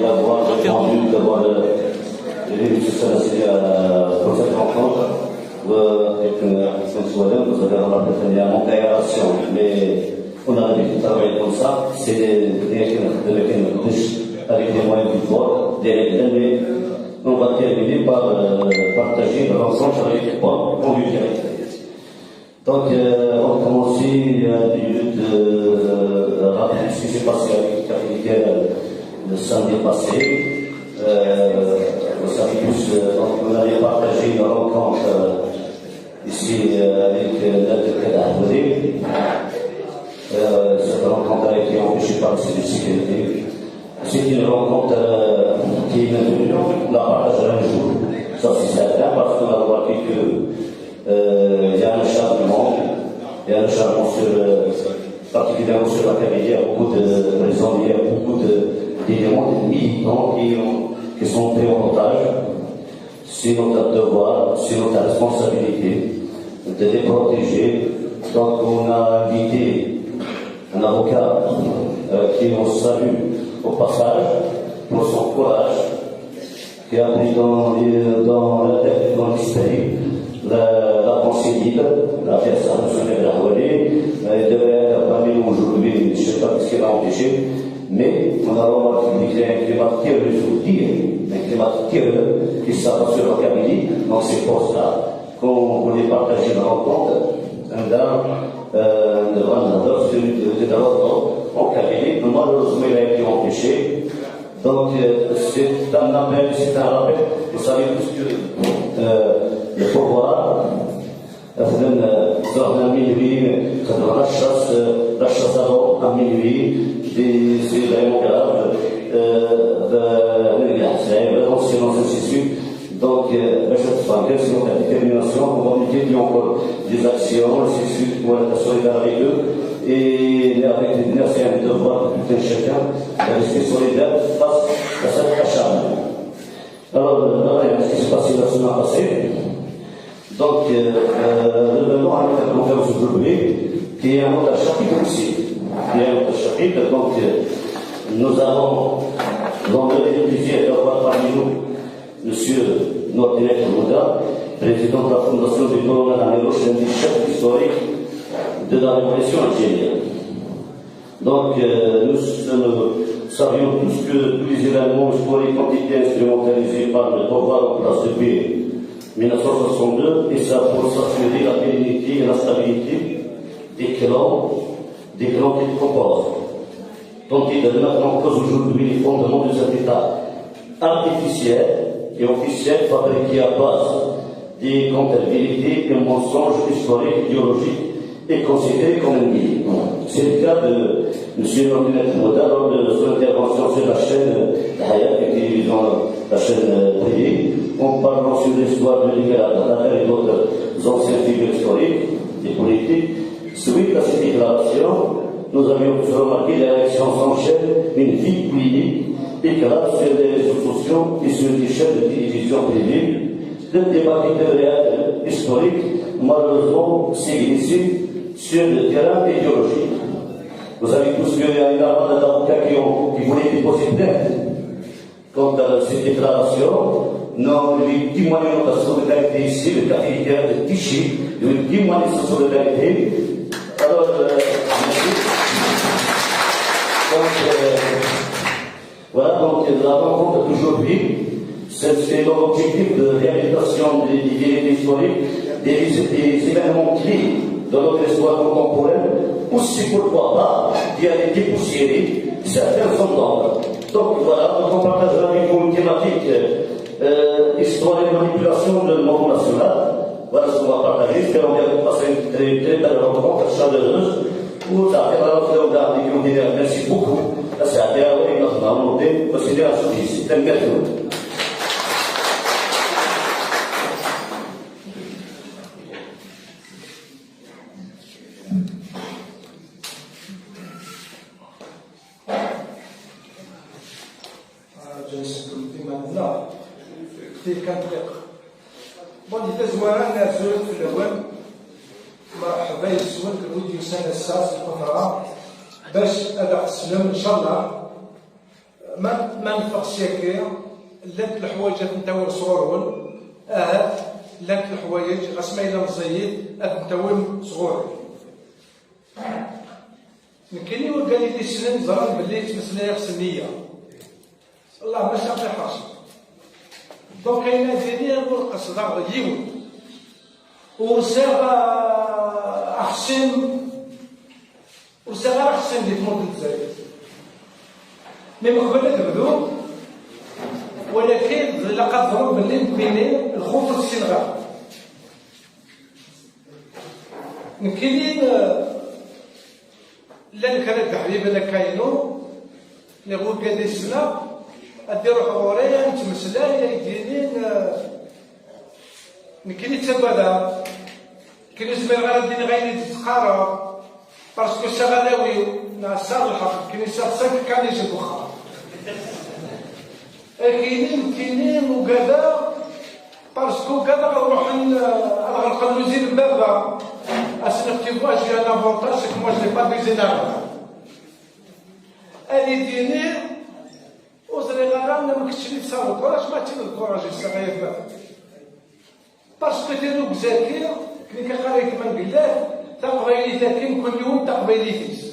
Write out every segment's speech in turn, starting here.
d'avoir répondu, d'avoir pour cette rencontre. Avec une soirée, vous avez remarqué qu'il y a une aération, mais on a l'habitude de travailler comme ça. C'est des avec des moyens du bord, des règles, mais on va terminer par partager le rencontre avec les points conviviaux. Donc, on a commencé il y a des minutes rapides ce qui s'est passé avec Café le samedi passé. Vous savez tous, donc on avait partagé une rencontre ici avec l'Aide. Cette rencontre a été empêchée par le service de sécurité. C'est une rencontre qui est maintenue, on la partagera un jour. Ça c'est certain, parce qu'on a remarqué qu'il y a un changement, particulièrement sur la carrière, il y a beaucoup de raisons, il y a beaucoup d'éléments, de militants qui sont pris en otage. C'est notre devoir, c'est notre responsabilité de les protéger. Donc on a invité un avocat qui on salue au passage pour son courage, qui a pris dans la tête dans l'esprit la pensée libre, la personne de la Houali. Elle devait être parmi nous aujourd'hui, je ne sais pas ce qui va empêcher, mais on a remarqué qu'il y a un climat terrible, je vous dire, un climat terrible qui s'abat sur la Kabylie, dans ces postes-là, qu'on voulait partager la rencontre, un drame de Rwanda, celui de Darodo, en Kabylie, malheureusement il a été empêché. Donc c'est un appel, c'est un rappel. Vous savez tous que le pouvoir à minuit, la chasse à minuit, c'est vraiment grave, silence ainsi de suite. Donc, c'est notre détermination pour multiplier encore des actions, ainsi de suite, pour être solidaire avec eux. Et avec les leaders, c'est un devoir de tout un chacun de rester solidaire face à cette acharnement. Alors, ce qui s'est passé la semaine passée, donc, revenons à notre conférence aujourd'hui, qui est un autre chapitre aussi. Donc, nous avons l'honneur et le plaisir d'avoir parmi nous Monsieur Nordinette Mouda, président de la Fondation du colonel Améloche, un des chefs historiques de la Révolution algérienne. Donc, nous savions tous que tous les événements historiques ont été instrumentalisés par le pouvoir en place depuis 1962, et ça pour s'assurer la pérennité et la stabilité des clans qui le composent. Donc, il de mettre en cause aujourd'hui les fondements de cet État artificiel et officiel fabriqué à base des comptabilités et mensonges historiques, idéologiques et considérés comme ennemis. C'est le cas de M. Nordinette Mouda lors de son intervention sur la chaîne Hayat, la télévision, la chaîne privée, en parlant sur l'histoire de l'Irak et d'autres anciennes figures historiques et politiques. Suite à cette déclaration, nous avions pu remarquer les réactions s'enchaînent, une vie clinique éclate sur les réseaux sociaux et sur les chaînes de télévision privées, de débats historiques, malheureusement, s'initient sur le terrain idéologique. Vous savez tous qu'il y a une armada d'avocats qui voulaient déposer plainte contre ces déclarations. Nous lui témoignons de la solidarité ici, le café de Tichy, nous lui témoignons de sa solidarité. Alors, voilà, donc la rencontre d'aujourd'hui, c'est l'objectif de réhabilitation des vérités historiques, des événements clés de notre histoire contemporaine, aussi pourquoi pas d'y aller dépoussiérer certains sommes. Donc voilà, on partagera avec vous une thématique histoire et manipulation de monde national. Voilà ce qu'on va partager. J'espère qu'on va passer une très belle rencontre chaleureuse. Merci beaucoup. C'est à terre et notre volonté de considérer la justice. C'est un gâteau. مرحبا يسود الفيديو سنة الساس القطرة باش أدع السلام إن شاء الله ما نفقش هكايا لات الحوايج نتاوي صغورون لات الحوايج غسما إلا مزيد نتاوي صغوري كاين اللي قال لي سنين زران باللي تمسنا في سنيه الله ما شاف حاجه دونك كاين ديالي نقول قصد يوم وساغ احسن وساغ احسن اللي تموت الجزائر مي مقبل تبدو ولكن لقد ضرب باللي بين الخوف في السنغال كاينين لان كانت حبيبه كاينو اللي هو قال السنه اديروا حوريه نتمسلا يدينين كاين يتبدا كاين زمير غير ديني غير يتقارب باسكو شغلاوي ناصر الحق كاين شخصك كان يجي بخار كاينين وكذا باسكو كذا نروح نغلق المزيد الباب اسنكتيفوا جي ان افونتاج كو moi je n'ai pas des هذه ديني وزري غرام ما كنتش نتصاوب كوراج ما تنذكرش الصغير باب باسكو ديرو بزاكي كلي كقرايت من قلات تقبيلي ذاكين كل يوم تقبيلي فيس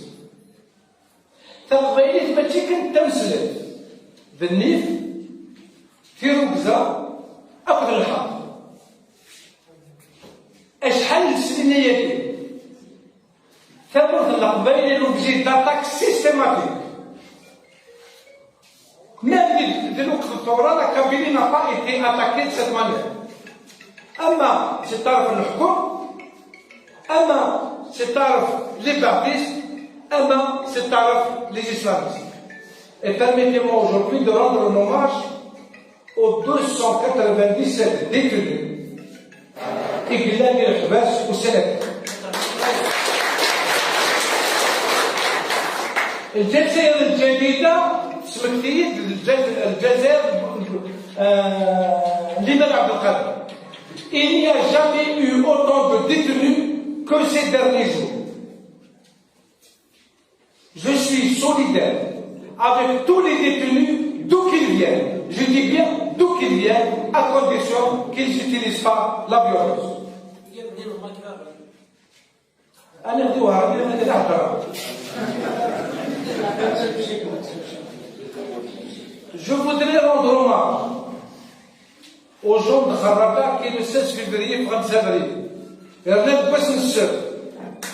تقبيلي ماشي كنت تمسلت بالنيف في ركزه اخذ الحق اشحال السنيه ثبت القبيله لوبجي داتاك سيستيماتيك même de l'octobre la Kabylie n'a pas été attaquée de cette manière اما ستعرف الحكم اما ستعرف les baptistes اما ستعرف les islamistes et permettez-moi aujourd'hui de rendre un hommage aux 297 détenus إقلال الحباس والسلام. الجزائر الجديدة سمكتية الجزائر لمن عبد القادر. Il n'y a jamais eu autant de détenus que ces derniers jours. Je suis solidaire avec tous les détenus d'où qu'ils viennent. Je dis bien d'où qu'ils viennent, à condition qu'ils n'utilisent pas la violence. Je voudrais rendre hommage aux gens de Kharraba qui est le 16 février 25 avril.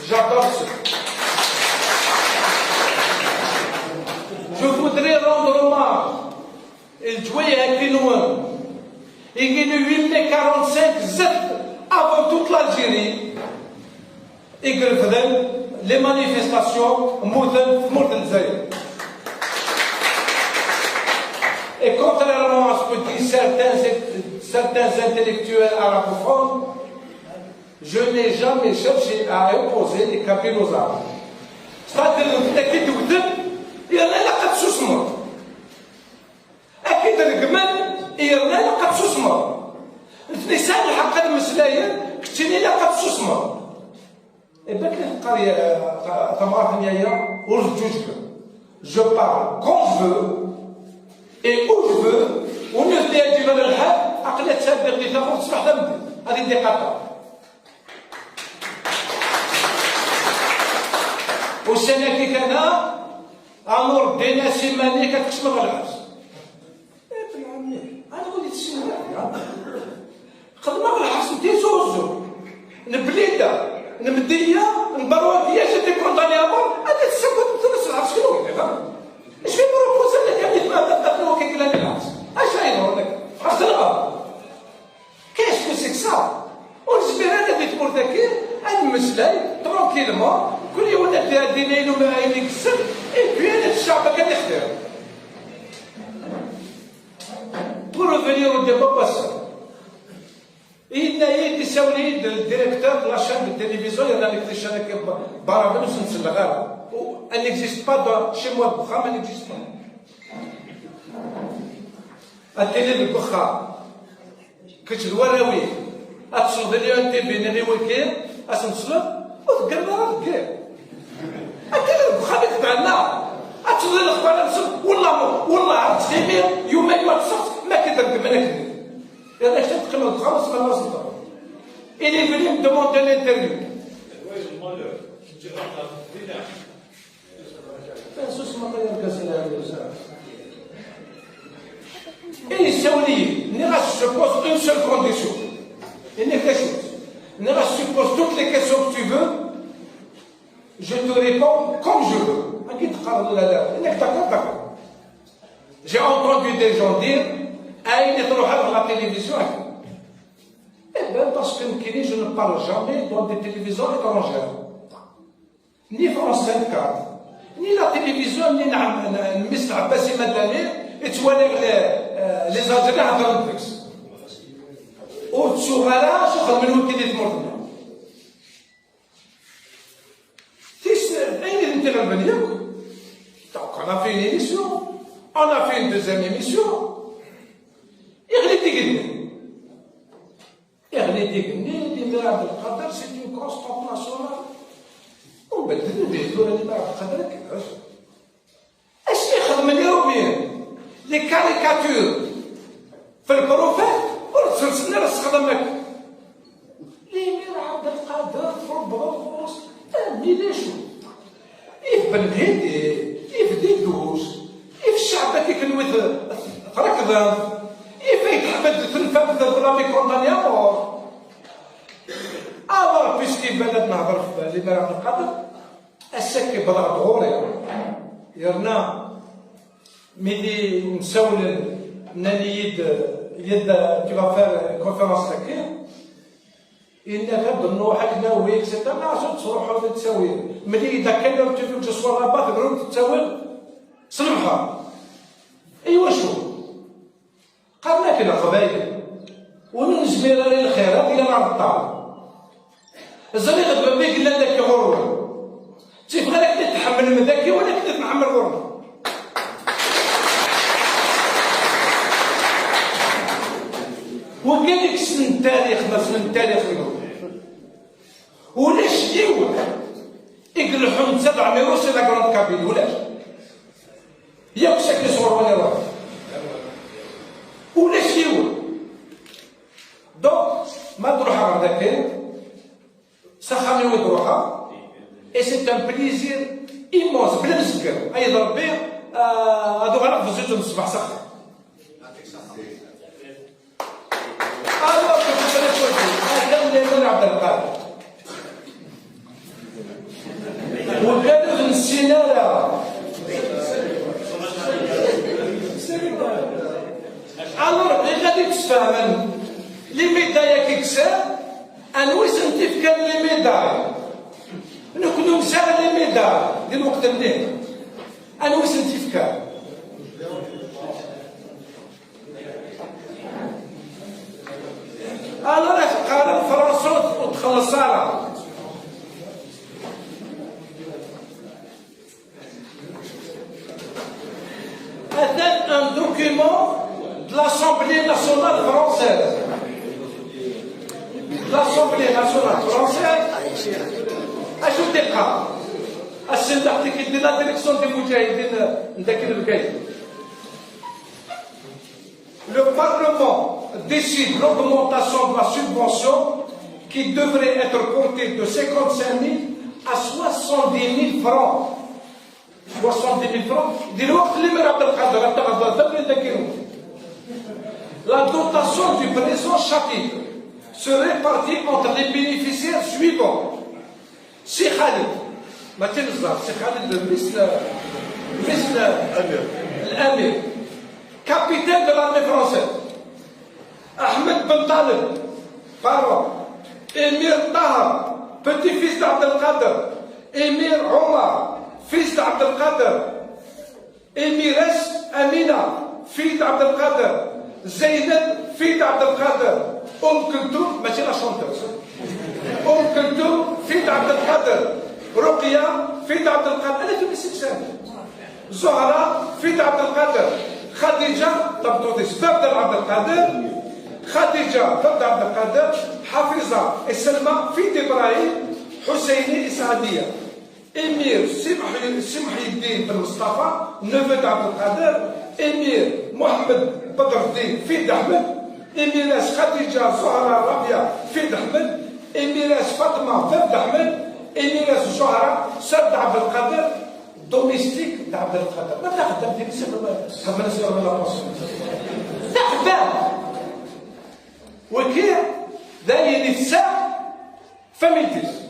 J'adore ça. Je voudrais rendre hommage et jouer avec les Noirs. Il y a eu 8 mai 45 avant toute l'Algérie. Et les manifestations et contrairement à ce que disent certains intellectuels arabophones, je n'ai jamais cherché à opposer les Kabyles aux Arabes. C'est-à-dire que il y en a qui sont susments. أكيد الجمل إيرنا لقد سسمر. النساء الحق المسلاية كتيني لقد سسمر. إباك القرية ثمرة نيايا ورجوجك. Je parle quand je veux et où je veux. ونفدي الجبل الحال عقلة تسابق لي تاخذ تصبح ذنبي. هذه الدقة. والسنة كي كان أمور دينا سيمانية كتكسب العرس. أنا وليت السنة خدمة بالحرس ندير زوزو نبليدة نمدية نبروادية جاتي كونطاني أمور هذا تسكت تنسى العرس شنو يفهم؟ إيش في بروبوزال لك اللي ما تدخلوا كي كلا العرس؟ أش هاينور لك؟ عرفت الغرب كاش كو سيك سا ونسبير هذا بيت مرتكين هاد مسلاي ترونكيلمون كل يوم ولا دينين وما عينيك السد إي بي هذا الشعب كان يختار. Pour revenir au débat passé, il y a été saoulé le directeur de la chaîne de télévision, il y en a des chaînes qui elle n'existe pas chez moi, Boukham, elle n'existe pas. La télé de Boukham, que tu dois rouler, à te sauver un TV, n'est week-end, à son slot, ou de garder la guerre. La télé de Boukham est dans là. À te sauver le Boukham, Wallah, كدير يوم ما تصحت ما كدرك ما كدير هذا اش تقبل خلاص ما وصلت il est venu me demander l'interview et je pose une seule condition il n'y a quelque chose je pose toutes les questions que tu veux je te réponds comme je veux j'ai entendu des gens dire أين تروح على la télévision Eh bien, parce que je ne parle jamais dans des télévisions étrangères. Ni France 24, ni la télévision, ni Mr. Abbassi Madani, et tu vois les Algériens à Netflix. Au-dessous, là, je crois que nous qui dit donc, on a fait une émission, on a fait une deuxième émission. l'Émirat de Qatar, c'est une constante nationale. On va dire l'Émirat de Qatar, est-ce qu'il y a les caricatures في البروفيت ورسلنا للصخدمك l'Émirat de Qatar في البروفوس ميليشو يفبن هيدي يفديدوش الشعب كي كنوي ركضا يفيك حمد تنفذ ضرامي كوندانيامور alors puisqu'il بلد نهضر في الإمارات القطر السكي بضع ظهوري يرنا ميدي نسول ناني يد tu vas faire conférence هكا إن غاب نروح ناوي اكسيتيرا ما عرفتش تروحوا تساوي ملي إذا كان تشوفوا تصور رابط تقدروا تساوي سلمها ايوا شو قالنا كنا قبايل ومن جبيره للخيرات الى نار الطعام الزلي غدوه بيك لا داك غرور تيبغى لك تتحمل مذاكي ولا كنت تنعمل غرور وقال لك سن التاريخ ما سن التاريخ ولاش ديوه يقلحوا من 700 روسي لا كروند كابيل ولاش ياك شكل صور ولا واحد ولاش ديوه دونك ما تروح على هذاك سخاني وتروحها اي سي ان بليزير ايمونس بلا مسكر اي ربي هذو غير في زيتون الصباح سخن هذا عبد القادر وكانوا في السينارة alors غادي تفهم لي ميدايا كيكسر انوي سنتيف كان لي ميداي نكونوا مسار لي ميداي ديال الوقت منين انوي سنتيف كان alors قال الفرنسا وتخلصها هذا un document de l'Assemblée nationale française. L'Assemblée nationale française ajoutez-la. السندحتك ديال لا ديريكسيون دي مجاهدين نداك البكاي. Le Parlement décide l'augmentation de la subvention qui devrait être portée de 55 000 à 70 000 francs. 70 000 francs. دلوقتي اللي مرا عبد القادر انت غتذكروا. La dotation du présent chapitre se répartit entre les bénéficiaires suivants. Si Khalid, ما تنزل سي خالد مثل الامير capitaine de l'armée française. Ahmed Ben Talib, parent. Émir Tahar, petit-fils d'Abdel Qader. Émir Omar, fils d'Abdel Qader. Émiresse Amina, fille d'Abdel Qader. Zeynep, fille d'Abdel Qader. Kulthum, mais c'est la chanteuse. Kulthum, fille d'Abdel Qader. Ruqya, fille d'Abdel Qader. Elle est une succès. Zohra, fille d'Abdel Qader. خديجة تبطوطيش ضد عبد القادر خديجة ضد عبد القادر حفيظة السلمى في إبراهيم حسيني إسعادية إمير سمحي الدين بن مصطفى نفذ عبد القادر إمير محمد بدر الدين فيد أحمد، ميراث خديجة زهرة ربيع فيد أحمد، ميراث فاطمة فيد أحمد، ميراث زهرة سد عبد القادر دوميستيك تاع عبد القادر. ما تخدم ديك خدمنا سير من لابوس تخدم وكي داير الساعة فاميلتيز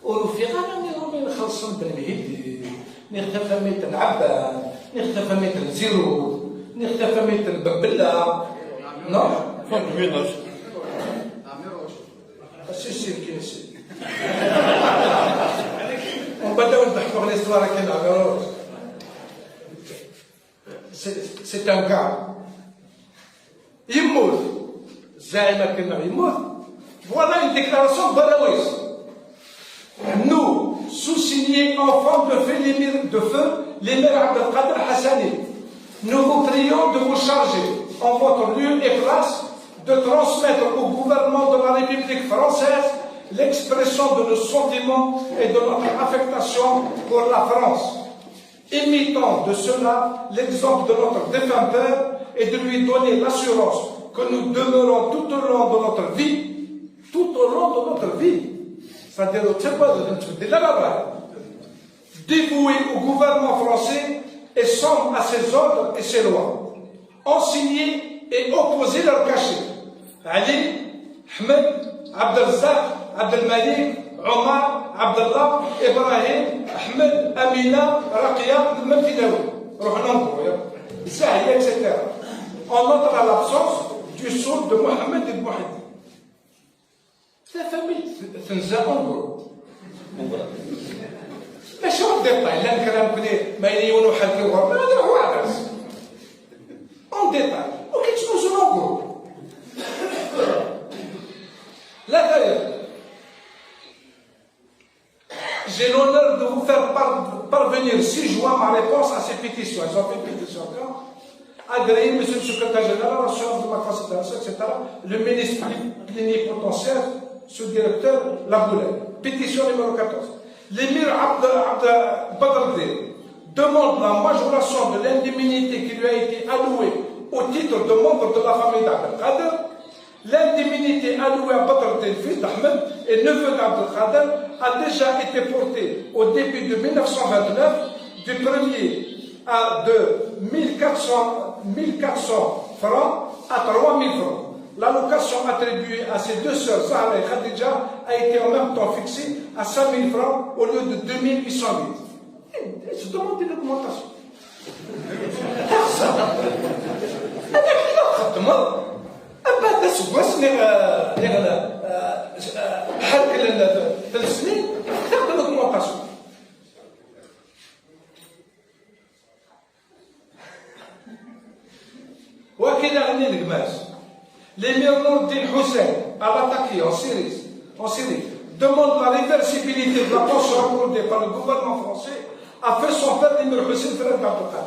ورفيق أنا نخلصن بالمهيد نختفى ميت العبان نختفى ميت الزيرو نختفى ميت الببلة نو فين السيسي كينسي ونبداو نضحكوا على الصوره كاين عمروش سي ان كا يموت الزعيم كنا يموت فوالا une déclaration Balaouis. Nous, sous-signés enfants de feu, l'émir Abdelkader Hassani, nous vous prions de vous charger en votre lieu et place de transmettre au gouvernement de la République française l'expression de nos sentiments et de notre affectation pour la France, imitant de cela l'exemple de notre défunt père et de lui donner l'assurance que nous demeurons tout au long de notre vie, c'est-à-dire dévoués au gouvernement français et sommes à ses ordres et ses lois, enseignés et opposés leur cachet. Ali, Ahmed, Abdelzak, Abdelmalik, Omar, Abdallah, Ibrahim, Ahmed, Amina, Rakia, Matidaoui. Etc. On entre à l'absence du sceau de Mohamed et de Mohamed. C'est la famille, c'est un zéro. Mais je ne sais pas, il y a un grand peu mais il y a un autre qui en détail. Ok, tu nous en gros. Là d'ailleurs, j'ai l'honneur de vous faire parvenir 6 juin ma réponse à ces pétitions. Ils ont fait une pétition agréée, monsieur le secrétaire général, l'assurance de ma considération, etc. Le ministre plénipotentiaire, sous-directeur Laboulay. Pétition numéro 14. L'émir Badr demande la majoration de l'indemnité qui lui a été allouée au titre de membre de la famille d'Abdelkader. L'indemnité allouée à Badr el fils d'Ahmed et neveu d'Abdelkader a déjà été portée au début de 1929 du 1er de 1400 francs à 3000 francs. L'allocation attribuée à ses deux sœurs, Zahra et Khadija, a été en même temps fixée à 5000 francs au lieu de 2808. Je demande une augmentation. بعد سواس حرك 3 سنين تاخذ الاوغمونطاسيون. وكذا غني القماش l'émir Nour el-Din Hussein à l'attaquer en Syrie demande la réversibilité de la pension accordée par le gouvernement français a fait son père l'émir Hussein Fred Abdelkader.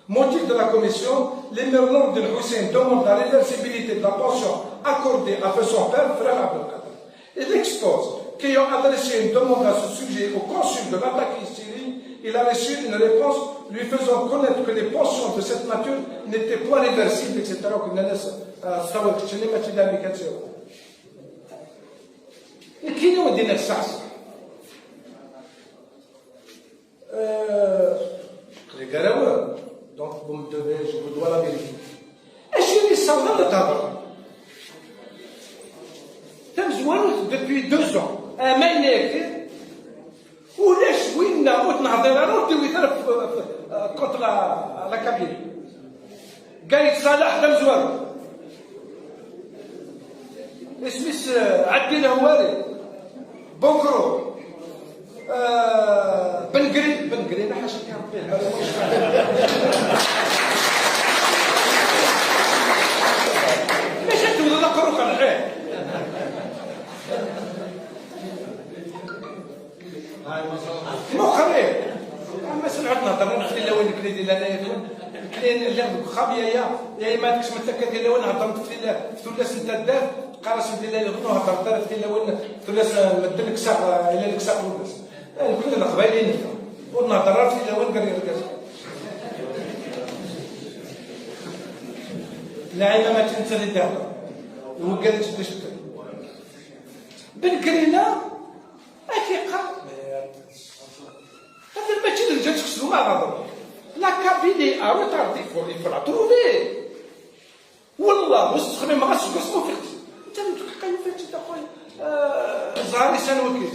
Motif de la commission, l'émir Nour el-Din Hussein demande la réversibilité de la pension accordée à son père, frère Abdelkader. Il expose qu'ayant adressé une demande à ce sujet au consul de l'attaquer Syrie, il a reçu une réponse lui faisant connaître que les pensions de cette nature n'étaient pas réversibles, etc. Donc, vous me devez, je vous dois la vérité. Et je dis ça dans le tabac. Depuis 2 ans, un maïnek, où les chouines, contre la Kabylie. Gaïd Salah Ramzouan. اسمه عدي الهواري بوكرو بن قرين حاشا كان فيه مشيت ولا قروك على الحين مخري اما سمعت نهضر نخلي لا وين كليدي لا كلين اللي خابيه يا اما ديك متاكد لا وين نهضر في ثلاث نتا دار قارس ديال يغنوها طرطرت ديال وين تلاس مدلك ساق الى لك ساق ولبس كل القبايلين والنهضرات الى وين قال يركز نعيمه ما تنسى دابا وقالت باش بالكرينه اكيقا هذا ماشي اللي جات خصو ما غادر لا كابيني ارو تاردي il faut la trouver والله واش تخمم ما غاتش تقصو فيك انت متقايم فيك انت خويا زهري سنوكي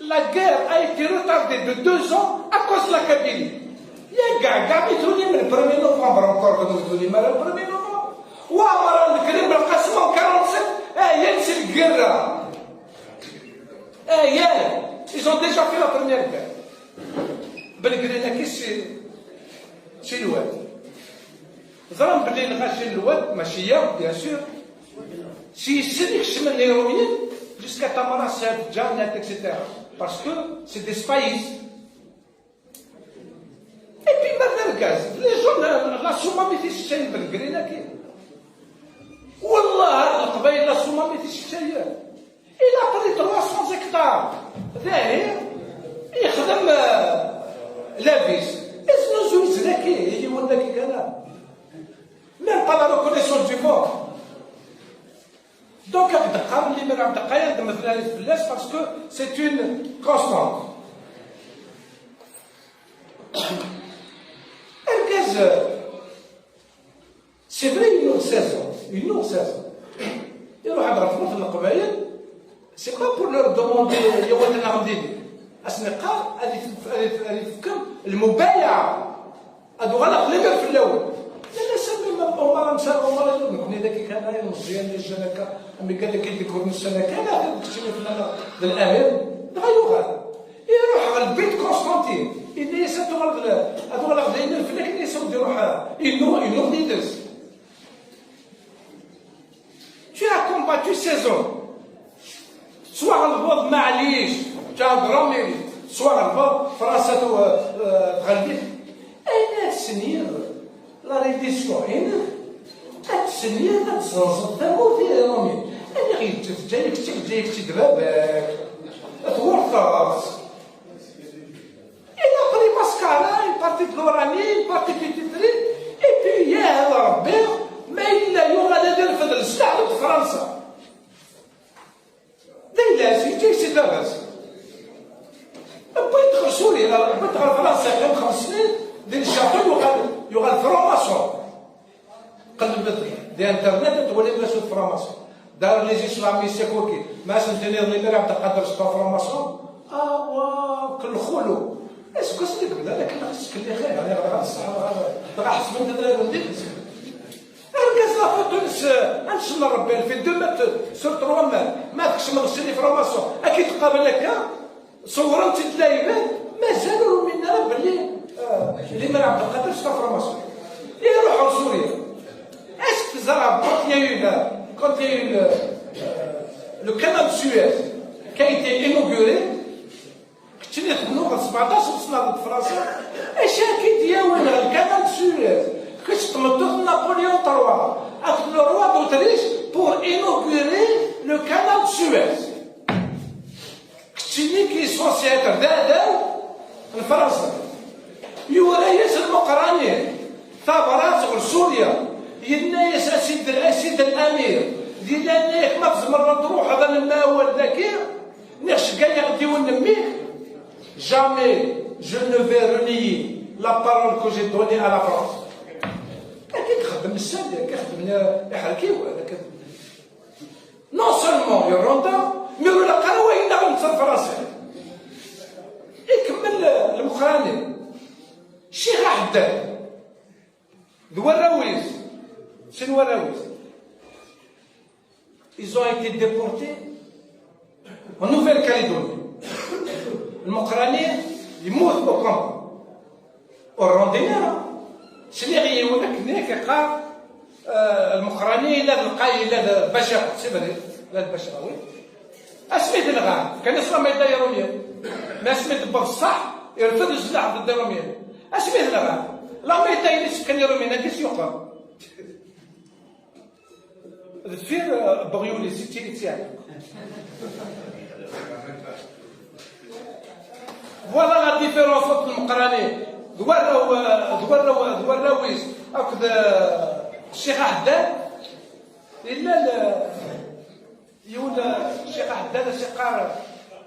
لا غير a été retardée de 2 ans à cause de la Kabylie يا كاع بيتوني من 1 نوفمبر encore كانوا بيتوني من 1 نوفمبر وعمر الكريم القاسم 47 هي نسي الكره ils ont déjà fait la première guerre بالكرينا كيش شي الواد ظلم بلي نغاشي الواد ماشي يا بيان سور شي سيريك شمن الهيروين جوسكا تامارا سيرف جانات اكسيتيرا باسكو سي دي سبايس اي بي ماذا الكاز لي جون لا سوما ميتيش شي بالكرينا كي والله القبائل لا سوما ميتيش شي الى بري 300 هكتار ذاهي يخدم لابس اسمه زوج ذكي هي هو ذكي كان même pas la reconnaissance du mort. Donc, parce que c'est une constante. C'est vrai, une autre saison. Une autre saison. C'est pas pour leur demander أصدقاء هذه تفكر المبايعة هذو غلق لما في الأول لا سمي عمر مسار عمر يقول ذاك كان مزيان اللي جا هكا ملي قال لك يديكور نص سنة كان هذا تكتشف في الأمير غيوغال يروح على البيت كونستانتين إذا يساتو هذو غلق دايما في لكن يساو يروح ينوض ليدرس Tu as combattu 16 ans. Soit البوض معليش جا غرامي سواء الباب فرنسا تغلبت اين السنين لا ريديسيون اين السنين تزنزل تموت يا رامي انا غير جايك جايك دبابك تورطاس الى بري ماسكارا بارتي بلوراني بارتي بيتيتري اي بي يا ربي ما الا يوم انا نرفض السلاح ضد فرنسا دايلاسي جاي سي داباس بغيت تدخل سوريا بغيت تدخل فرنسا كان 5 سنين ديال الشاطئ يوغال فراماسيون قلبت دي انترنت تولي بلاش فراماسيون دار لي اسلامي سيكوكي ما سنتينير لي مرا عبد القادر سبا فراماسيون كل خولو اسكو سيدك بلا لكن خصك اللي خير انا غا غا حسب انت دراري ندير ركز لا تونس نشم ربي في 2 متر سور 3 متر ما تكش مغسلي فراماسيون اكيد تقابل لك صورت الدايبان مازالوا منا باللي اللي من عبد القادر سبا فراماسيون يروحوا سوريا اسك زرع quand il y a eu le canal de Suez qui a été inauguré كنت نخدموا 17 سنه ضد فرنسا اش كيدياول الكانال de Suez كنت تمدوا نابليون 3 avec le roi d'Autriche pour inaugurer le canal de Suez كتشيني كيسونسي هكا داو لفرنسا يورايس المقراني ثابرات غير سوريا ينايس اسيد الامير ديال انك ما تزمر تروح هذا الماول ذاكي نخش كاع يغديو نميك jamais je ne vais renier la parole que j'ai donnée à la France كي تخدم السادة كيخدم يحركيو هذاك non seulement يروندا مي ولا قراوه ينغ نتصل فرنسا يكمل المقراني شي غاحدا دواراويز شنو وراويز ils ont été déportés en Nouvelle-Calédonie المقراني يموت بكم والروندينيرا شنو غيقول لك هناك قال المقراني لا القاي لا البشر سيبري لا البشراوي اسميت الغام كان يصرا ما يدايرونيا ما سميت بصح يرفض السلاح ضد الروميين اسميت الغام لا ما يدايرش كان يرومينا كيس يقرا دفير بغيولي سيتي تاعك. فوالا لا ديفيرونس entre المقراني دواراويش هكذا الشيخ حداد الا يقول الشيخ حداد الشيخ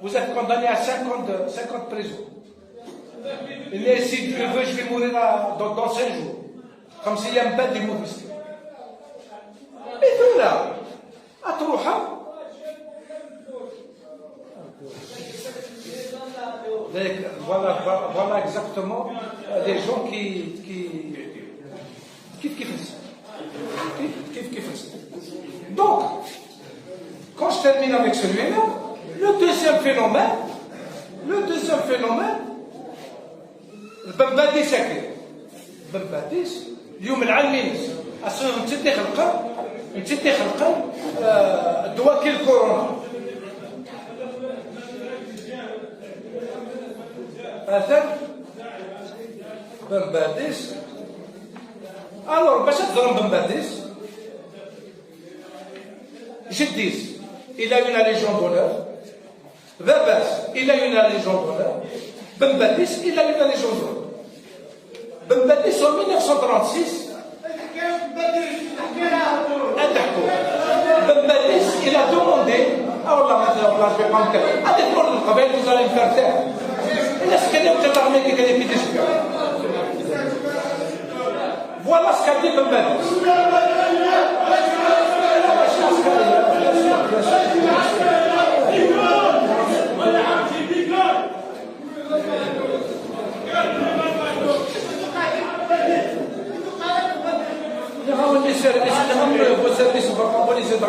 vous êtes condamné à 50 prisons. Et si Dieu veut, je vais mourir dans 5 jours. Comme s'il y a un bête de mouviste. Et tout là, à Tourouha. Voilà exactement les gens qui font ça. Donc, quand je termine avec celui-là, le deuxième phénomène, البمبادي ساكن البمباديس اليوم العالمين اصلا نتدي خلقا الدواء كي الكورونا هذا بمباديس الور باش تضرب بمباديس جديس الى une légion d'honneur Babas, il a une légion d'honneur. Bembadis, il a une légion d'honneur. Bembadis, en 1936, Bembadis, il a demandé. Ah, Allah, maintenant, je vais pas me taire. Allez, pour le travail, vous allez me faire taire. Et là, ce qu'il y a de l'armée qui est des voilà ce qu'a dit Bembadis. Vos services vont pas les aider.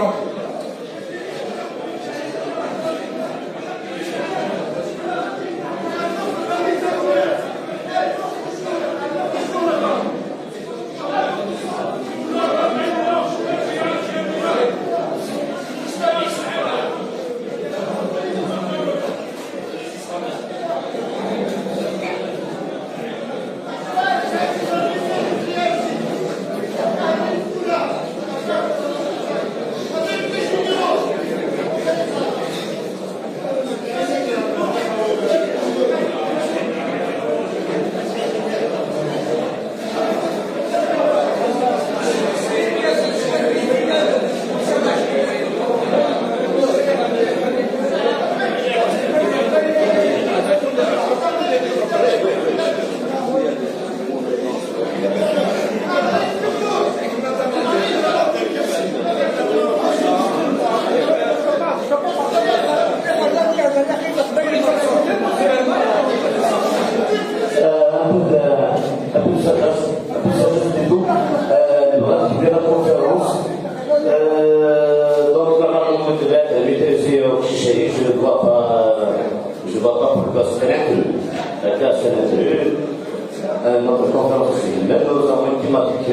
Notre conférence aussi. Même nous avons une thématique,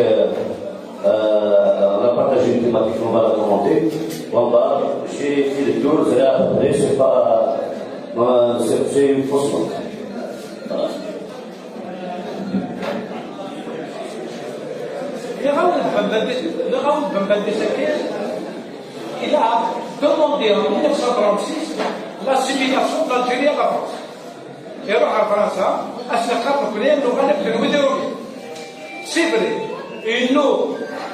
on a partagé une thématique qu'on va la commenter. J'ai fait le tour, c'est là, c'est pas, c'est une fausse note. Le Raoul Bembadé-Sakir, il a demandé en 1936 l'assimilation de l'Algérie à la France. يروح على فرنسا أسلقات نقولين إنه غالب كانوا يديروا به. سي فري إنه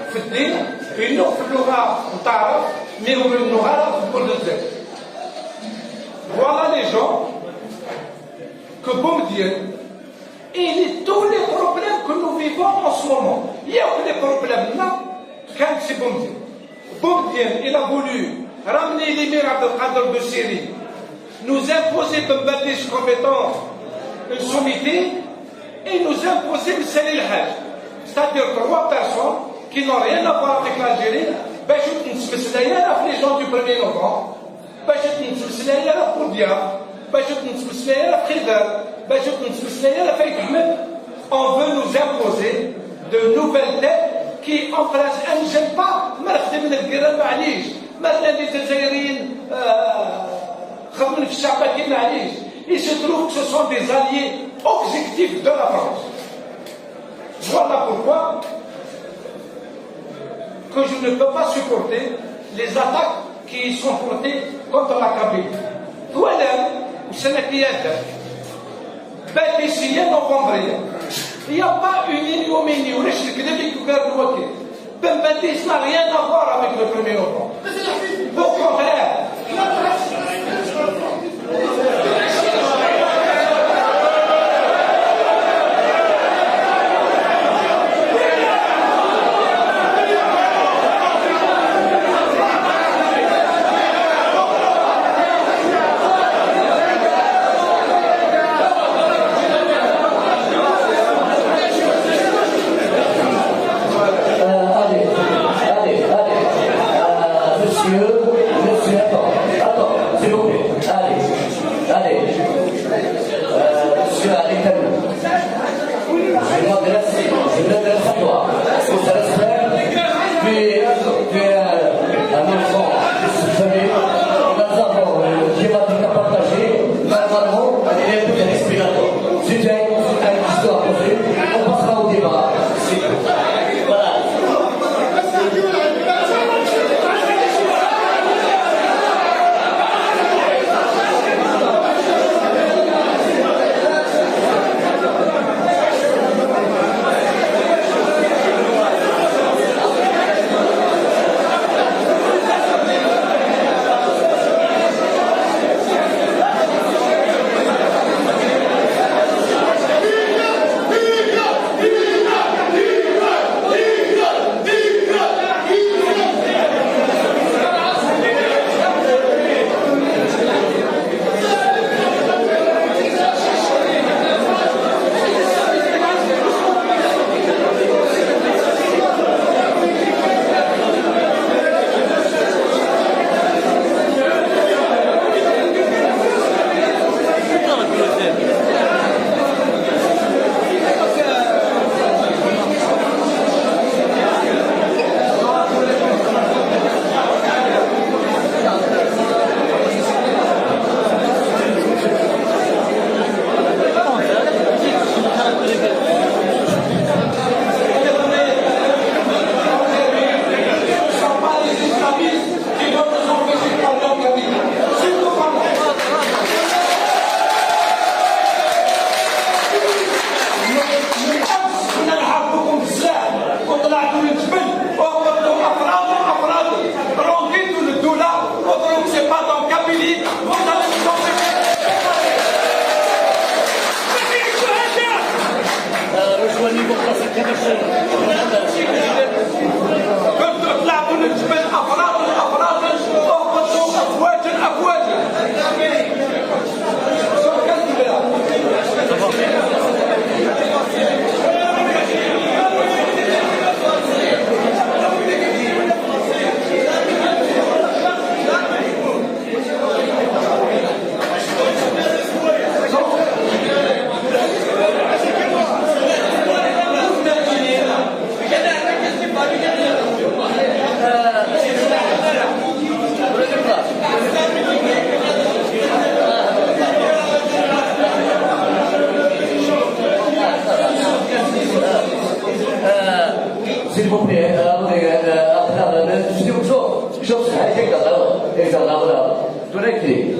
في الدين إنه في اللغة نتعرف مي هو اللغة في كل الزمان. Voilà les gens que Boumediene et tous les problèmes que nous vivons en ce moment. Il y a des problèmes là quand c'est Boumediene. Boumediene, il a voulu ramener l'émir Abdelkader de Syrie. Nous imposer Bembadis comme étant une sommité et nous imposer le Salil Hajj. C'est-à-dire 3 personnes qui n'ont rien à voir avec l'Algérie, les gens du 1er novembre, pour Diab, on veut nous imposer de nouvelles têtes qui en principe ne gênent pas. Il se trouve que ce sont des alliés objectifs de la France. Voilà pourquoi que je ne peux pas supporter les attaques qui sont portées contre la Kabylie. Voilà, والسنة اللي فاتت باتيسية نوفمبرية. Il n'y a pas une ignominie ou ريش الكذب يقال الوكيل. Ben Baptiste n'a rien à voir avec le 1er novembre. Au contraire.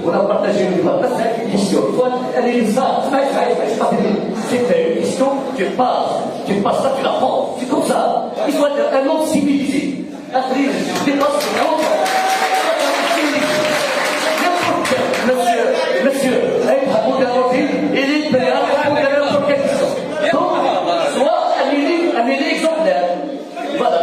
On a partagé une débat. Là, c'est une question. Il faut aller ça. C'est une question qui passe ça, tu la prends. C'est comme ça. Il faut être un monde civilisé. Après, je dépasse le monde. Monsieur, il est prêt à répondre à quelque chose. Donc, soit un élite exemplaire. Voilà.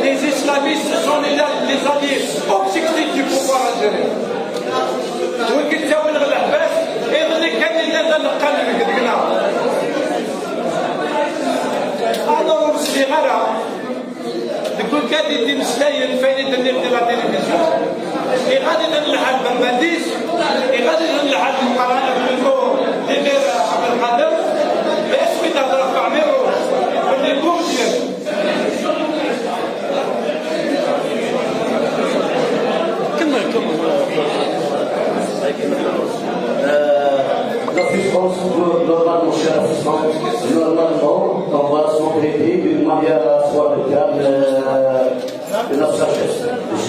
Les islamistes sont les alliés objectifs du pouvoir algérien. وكيتساوي العباس اللي كان يدافع القلب كدقنا. أنا صغيرة تقول كادي دي مسلايين فايدة ندير لا تلفزيون. غادي نلعب بمباديس، غادي نلعب القرآن بالنور ديال عبد القادر. باسمي تهضر في عميرو اللي يقوم ديالو. كمل.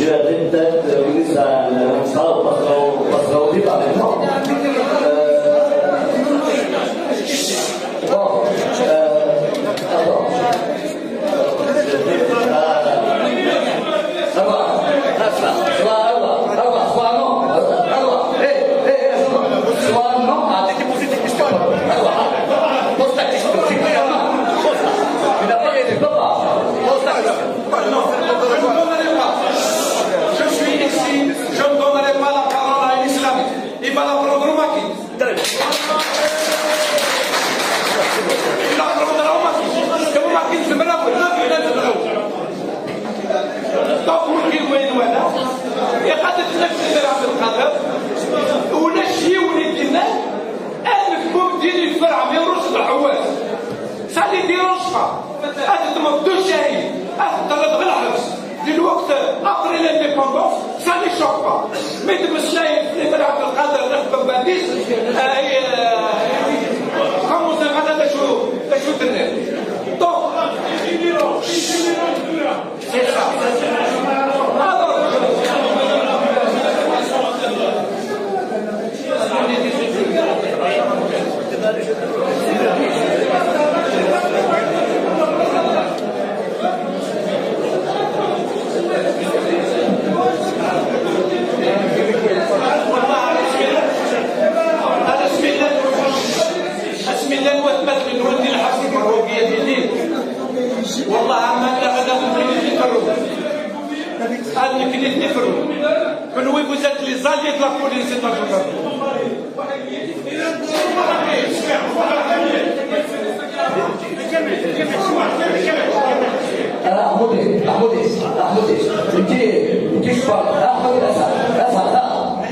j'ai la tête ministre à l'Instar, parce qu'on dit pas maintenant. Bon, après l'indépendance, ça ne choque pas. Mais de monsieur comment ça va donc, c'est ça. والله عمال غدا نفروا من وين vous êtes les alliés de la police et de la gendarmerie.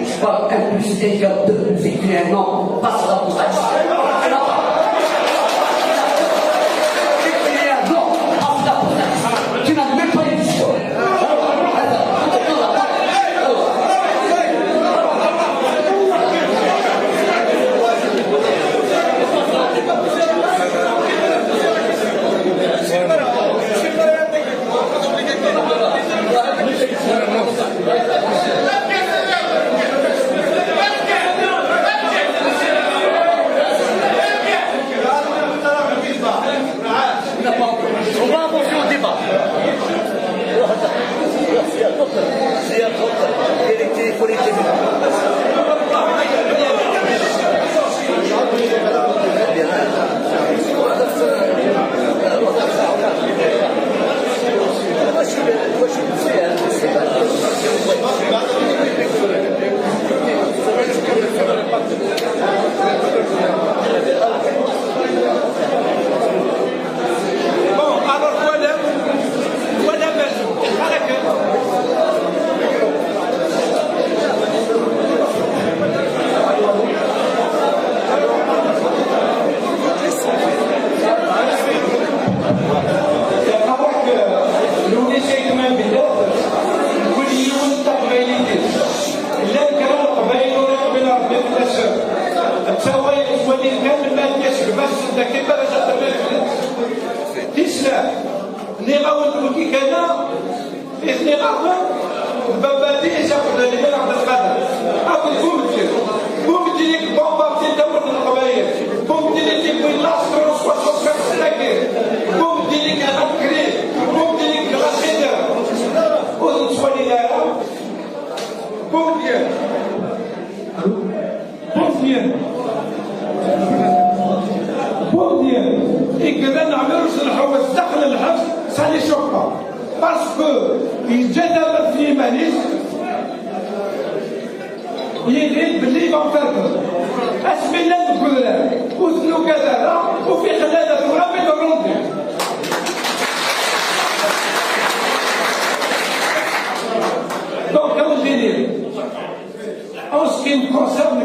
Je parle implicité de véhiculer non, pas sur la position. Parce qu'il جدل في ماليس يريد باللي يغفر اسمي الله نقول له وزنو كذا وفي خلال التراب يضربني donc comme je dis en ce qui me concerne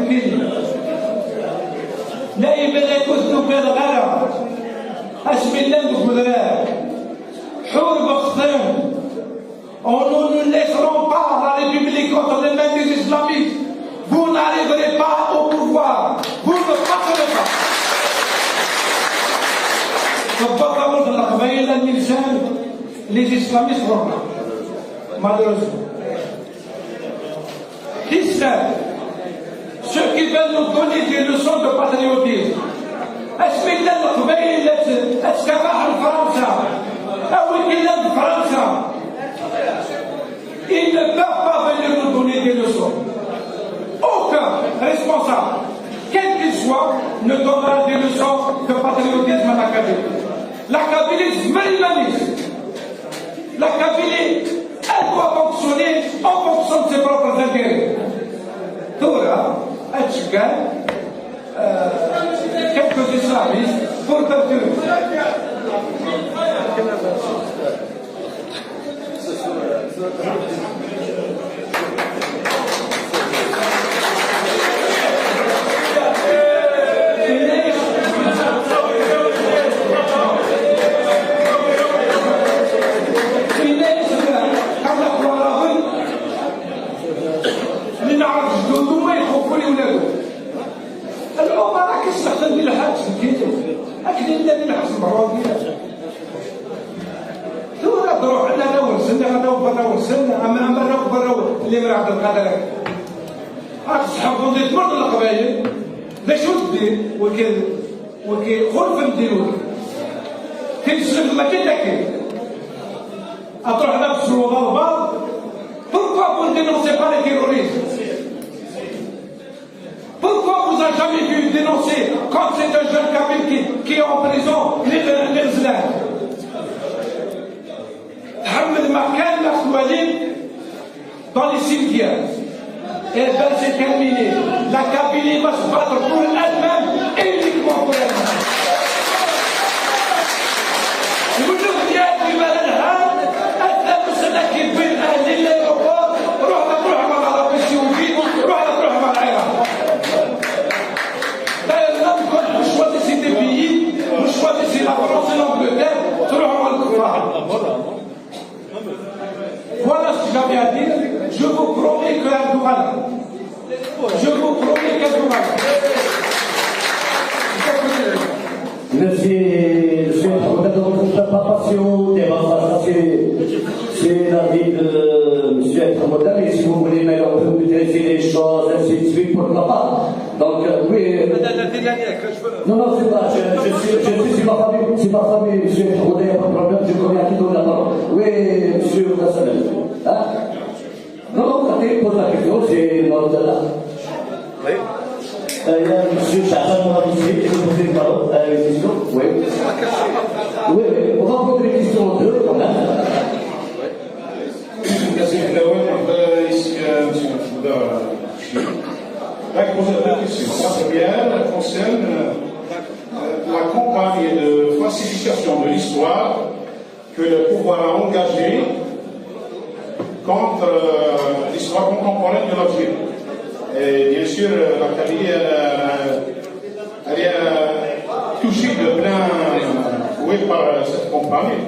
لا يبغي وزنو كذا غير اسمي الله نقول له حور بخطين nous ne laisserons pas la République entre les mains des islamistes. Vous n'arriverez pas au pouvoir. Vous ne passerez pas. les islamistes malheureusement l'islam, ceux qui veulent nous donner des leçons de patriotisme. Est-ce que France, ils ne peuvent pas venir nous donner des leçons. Aucun responsable, quel qu'il soit, ne donnera des leçons de patriotisme à la Kabylie. La Kabylie est humaniste. La Kabylie, elle doit fonctionner en fonction de ses propres intérêts. Tora, elle gagne quelques islamistes pour perdurer. اللي من عبد القادر أصحابهم دي تمرض القبائل لا شو تدير وكي خلف نديروك تنسلك ما تتاكل أطرح نفسه وغلبان pourquoi vous ne dénoncez pas les terroristes? Pourquoi vous n'avez jamais vu dénoncer quand c'est un jeune kabyle qui est en prison les Islam? Hamid Makan Mahmoudin dans les cimetières. Et bien c'est terminé. La Kabylie va se battre pour elle-même et uniquement pour elle-même. ونبدأ ببلدها أثناء السنة بين أهل الأوروبا روح مع العرب السعوديين روح مع العراق. D'ailleurs, quand vous choisissez des pays, vous choisissez la France et l'Angleterre, تروح مع الكفار. Voilà ce que j'avais à dire. Je vous promets que Erdogan, Merci, monsieur le c'est l'avis de monsieur Moudal, et si vous voulez mettre un peu plus les choses, ainsi de suite, pourquoi pas. Donc, oui. Non, c'est pas, c'est ma famille, monsieur Moudal, il n'y a pas de problème, je connais à qui donne la parole. Oui, monsieur Kassanel. Hein? Non, attendez, pose la question, c'est Moudal. Oui. Monsieur Chachan, on va vous dire, et vous posez une parole, une question. Oui. Oui, on va poser des questions en deux, quand même. Merci, ici, monsieur Fouda. La question. La première concerne la campagne de falsification de l'histoire que le pouvoir a engagée contre l'histoire contemporaine de l'Algérie. Et bien sûr, la Kabylie elle est touchée de plein fouet par cette campagne,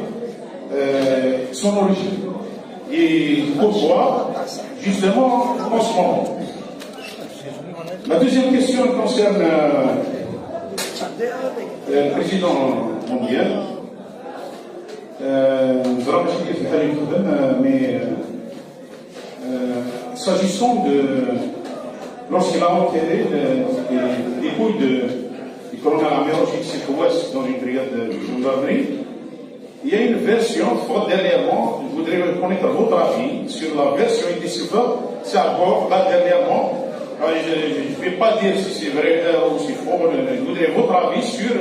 son origine. Et pourquoi? Justement, en ce moment. La deuxième question concerne le président mondial. Nous allons mais s'agissant de lorsqu'il a enterré les dépouilles du colonel Améroche Ouest dans une brigade de gendarmerie, il y a une version forte dernièrement. Je voudrais connaître votre avis sur la version ici-bas. C'est encore là dernièrement. Je ne vais pas dire si c'est vrai ou si c'est faux. Je voudrais votre avis sur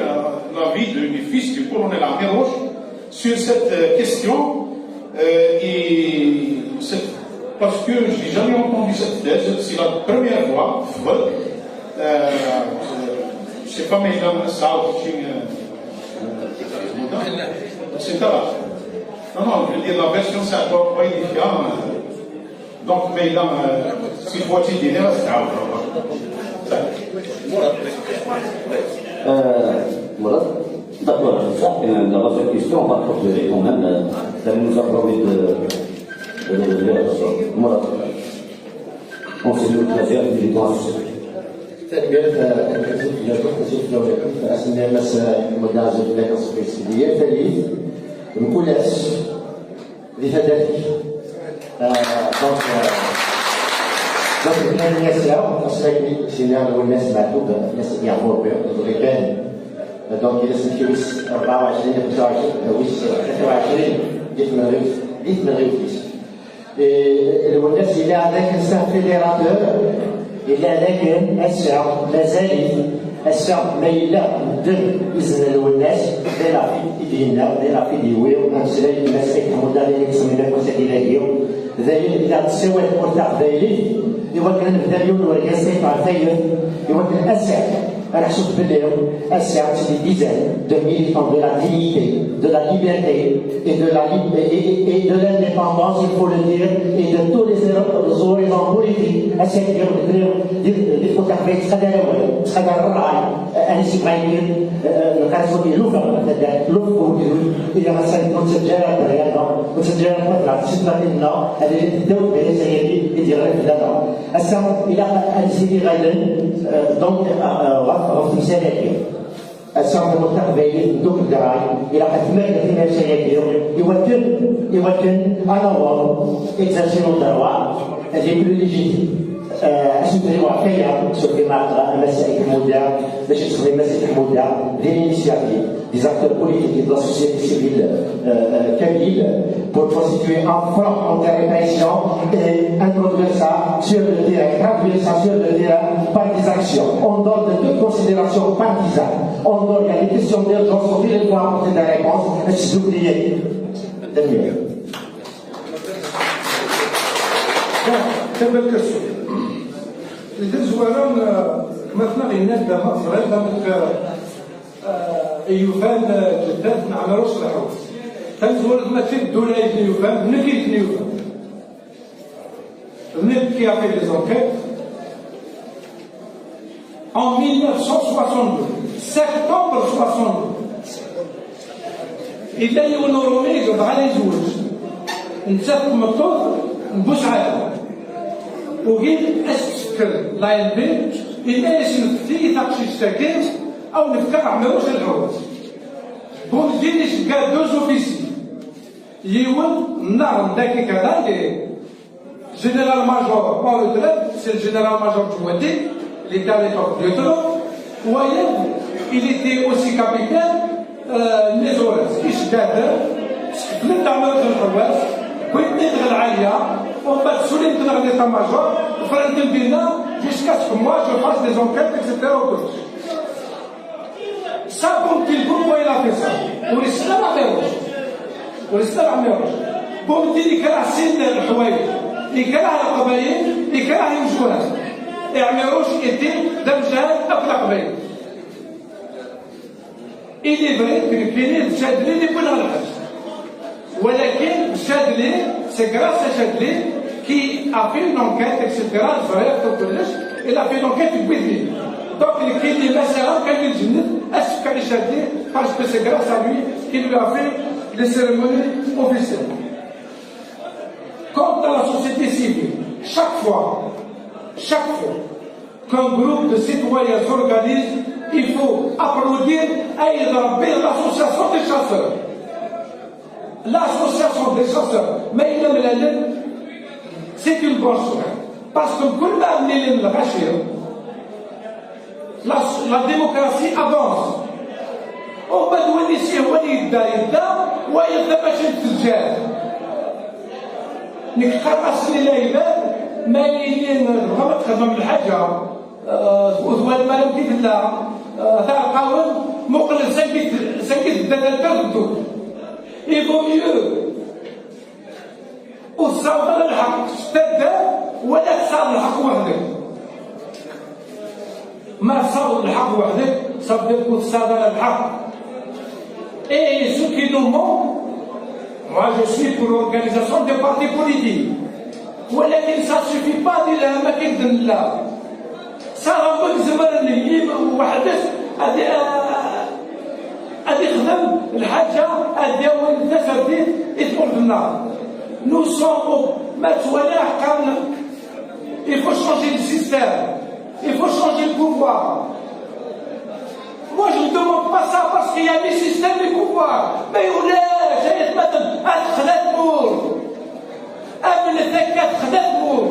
l'avis du fils du colonel Améroche sur cette question. Parce que je n'ai jamais entendu cette thèse. C'est la première fois. C'est pas mesdames ça. C'est ça. Non, je veux dire, la version, c'est encore pas édifiant. Donc, mesdames, si vous voulez dire, c'est voilà. D'accord, ça, la votre question, on va proposer quand même, ça nous a promis de voilà. On s'est mis au plaisir de l'identité. تنقل كنزيد لكم فأسمي مساء مدازة لك السبيسيدية ثالث مقولات لهدفي دونك كان الناس سيناغ والناس معدود الناس يعرفوا بغي كان دونك إلا سميتو 24 25 ويس 23 جيت من الريف والناس اللي عندك انسان فيديراتور اللي عندك الشعب مازال الشعب ما إلا ندير إذن الناس ديرا في ديالنا ديرا في ديويو غنسلاي الناس كيفهموا داري كيسمينا كنت إلهيو ذايل إذا تساوي المرتاح ذايلي إوا كان نبدا اليوم ورقا سيف عفايف إوا كان أسعد. أنا شفت بالليل أسعد des dizaines de militants de la dignité, de la liberté et de l'indépendance, il faut le dire, et de tous les horizons politiques. أسعد ديال الفوتوغرافيات تقدر الرعاية أنا سي بغاير نقاسو فيه لوفا لوفا إذا ما سالكم تسجلات الرياضة وتسجلات مثلا تسجلات لنا هذه الدولة بين سيدي يدير غير ثلاثة السلام إلى أن سيدي غايدن دونك غفت مسالك السلام المستقبلي دوك الدراي إلى أثمان في مسالك يمكن أنا وهم إكزرسيون الدروا هذه كل ليجيتيم أسمى واقعية سوف يمارس مسائل مودرن باش تخدم مسائل مودرن دي l'initiative des acteurs politiques et de la société civile kabyle pour constituer un front anti-répression et introduire ça sur le terrain, traduire ça sur le terrain par des actions. On donne de toute considération partisane. On donne il y a des questions d'urgence, on vient de voir apporter des réponses et c'est oublié. كمل كسو إذا زوارون مثلا الناس دابا صغير دابا يوفان جدات مع مروش الحوت تنزور ما تشدوا لا يجي يوفان نكيت يوفان نبكي في لي زونكيت en 1962 سبتمبر 62 إذا يونوروني يقعد على يزوج نتسافر مطوط نبوس عالم وقيل أسكر لاين بي إلا يسنفتي تاقشي الساكين أو نفكر عمروش الحوت بون جينيش كاع دوز اوفيسي يون نهار داكي كذا جنرال ماجور با روتريت سي الجنرال ماجور جوادي اللي كان ليبوك ليوتنون ويان il était aussi capitaine نيزورس إيش قادر سكفلت عمروش الحوت بغيت ندخل عليا ومن بعد سولي ندخل ليطا ماجور فرنت بينا jusqu'à ce que moi je fasse des enquêtes etc. Ça compte-t-il pourquoi il a fait ça والإسلام عميروش بومتي يكره سن الحوايج يكره القبائل يكره الجهات عميروش يدي دمجات أبلغ قبائل إلي بريد كاينين شادلي اللي بغينا الحاج ولكن شادلي سي غراس شادلي qui a fait une enquête, etc. Il a fait une enquête du Bédouin. Donc, il est مثلا كان يتجند أسكر شادلي parce que c'est grâce à lui qu'il lui a fait les cérémonies officielles. Quant à la société civile, chaque fois qu'un groupe de citoyens s'organise, il faut applaudir l'association des chasseurs. L'association des chasseurs, mais il a c'est une bonne chose. Parce que quand on a amené le rachir, la démocratie avance. On va donner ici un walida ويبدا باش يتسجل نقراص ليلى مايلين غلط خدمه بالحاجه وذوال مالو كيف لا تاع قاون مقل سكيت الدلال تردو يبو ميو وتصاوب على الحق تبدا ولا تصاوب الحق وحدك ما تصاوب الحق وحدك صافي تكون تصاوب على الحق. Et ce qui nous manque, moi je suis pour l'organisation des partis politiques. ولكن ça ne suffit pas de la مكان الله. صار بك زمان اللي وحدش هذه خدم الحاجة هذه وين تسدي يدخل في النار. Nous sommes ما تولى حكامنا. Il faut changer le système. Il faut changer le pouvoir. Moi je ne demande pas ça parce qu'il y a des systèmes de pouvoir. Mais ولا جاي مثلا أدخلت مور أمن الذكاء أدخلت مور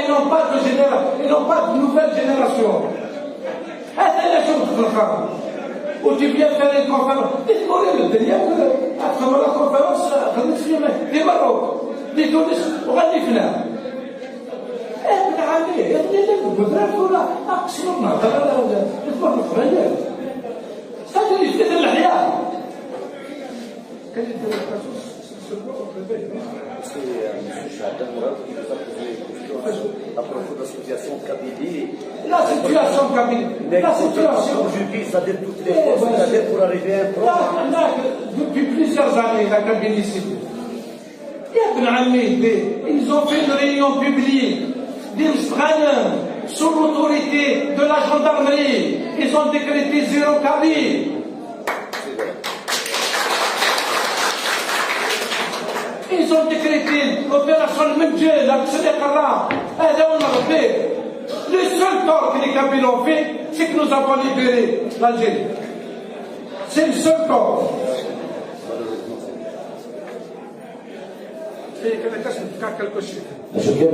ils n'ont pas de nouvelle génération. هذا لا شغل في الخارج. وتبيا faire une conférence. تقول لي الدنيا أدخل ولا conférence خدمت فيها في مروك في تونس وغادي فلان. ابن عمي يا ابني القدرات ولا أقسم ما ترى تكبر القبائل. هذا اللي يفتح الحياة. À propos de la situation de Kabylie. La situation Kabylie. La situation. Aujourd'hui, ça donne toutes les forces c'est-à-dire pour arriver à un programme. Depuis plusieurs années, la Kabylie ici. Ils ont fait une réunion publique sous l'autorité de la gendarmerie. Ils ont décrété 0 Kabylie. Ils ont décrété l'opération Mendjel, l'accès Kara. Le seul tort que les Kabyles ont fait, c'est que nous avons libéré l'Algérie. C'est le seul tort. Je il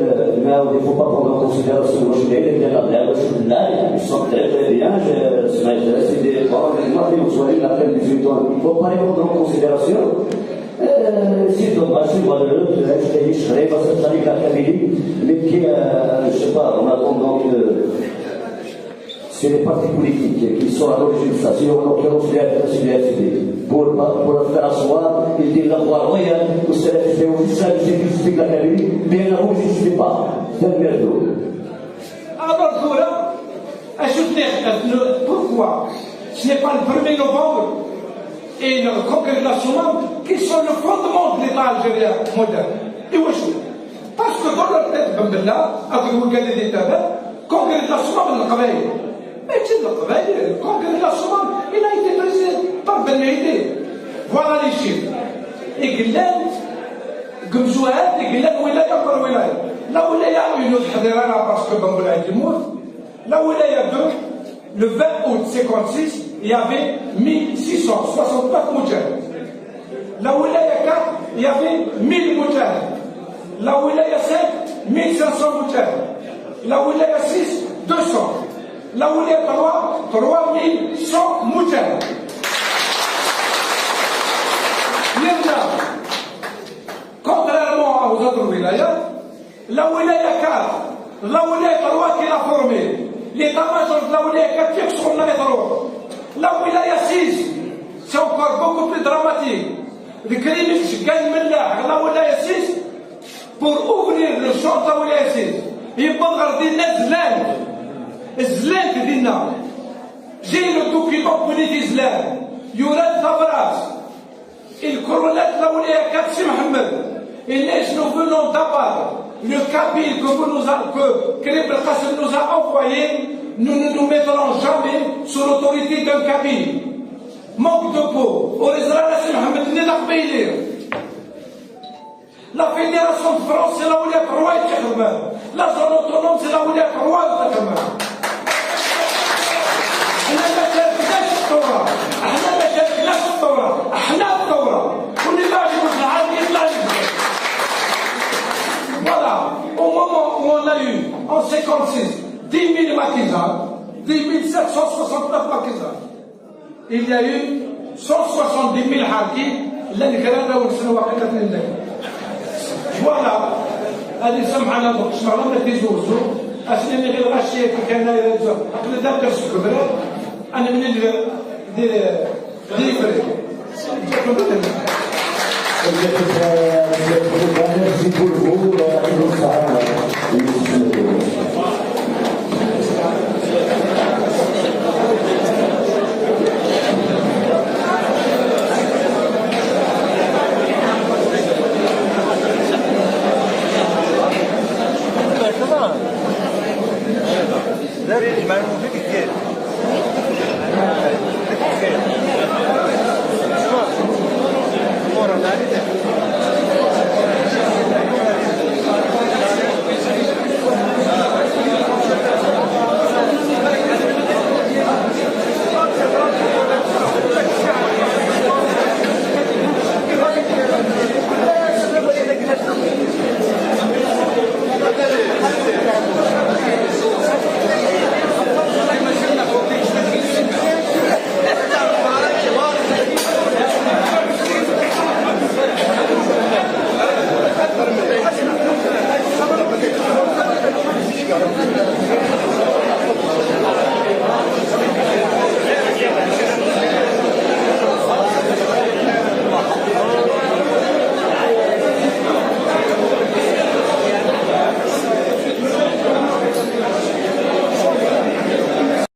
ne faut pas prendre en considération ils sont très très bien, c'est des paroles de moi, vous soyez la peine 18 ans. Il ne faut pas les prendre en considération. C'est dommage, c'est malheureux, je serais parce que ça dit la Kabylie, mais qui, je ne sais pas, on attend donc c'est les partis politiques qui sont à l'origine de ça, si on pour faire asseoir, il dit la voie royale, ou c'est la justifique la Kabylie, bien là où je ne suis pas, c'est un merdo. Alors voilà, pourquoi ce n'est pas le 1er novembre et le congrès national qui sont le fondement de l'État algérien moderne. Et où est-ce parce que dans leur tête, avec le congrès national, mais c'est le congrès national, il a été présidé par Ben Meïdé. Voilà les chiffres. Et Glen, Gmzouad, et Glen, Wilaya, par Wilaya. Là où il y a une autre fédérale, parce que Ben Moulay est mort, là où il y a deux, le 20 août 56, il y avait 1669 moudjahid. Là où il y a 4, il y avait 1000 moudjahid. Là où il y a 5, 1500 moudjahid. Là où il y a 6, 200. Là où il y a 3, 3100 moudjahid. Contrairement aux autres wilayas, là où il y a 4, là où il y a 3 qui l'a formé, l'état-major de la wilaya 4 qui sont là, là où il y a 6, c'est encore beaucoup plus dramatique. Le crime gagne maintenant, là où il y a 6, pour ouvrir le champ de la wilaya 6, il faut regarder الزلان ديالنا جاي لو دوكيمون بوليتي زلان يوراد ثبراس الكورونات الاوليه كانت سي محمد et nous venons d'avoir le Kabyle que Karim El-Qassem nous a envoyé, nous ne nous mettrons jamais sous l'autorité d'un Kabyle. Manque de peau. Au Israël, c'est Mohamed Nidar Beilir. La Fédération de France, c'est là où il y a 3 Tchèquemens. La zone autonome, c'est là où il y a 3 Tchèquemens. احنا ما شاركناش في الثوره، احنا ما شاركناش في الثوره، احنا الثوره، واللي ما عجبوش العالم يطلع يجري. Voilà, au moment où on a eu en 56 10 000 maquisards, 10 769 maquisards, il y a eu 170 000 حاكي لنكرانا ونسلوا وقيلة لله. Voilà, هذه سمعنا دوك سمعنا ما تيزوزو أسناني غير غاشية كي كان يرزق أقل دار كاس الكبرى أنا من دي فريق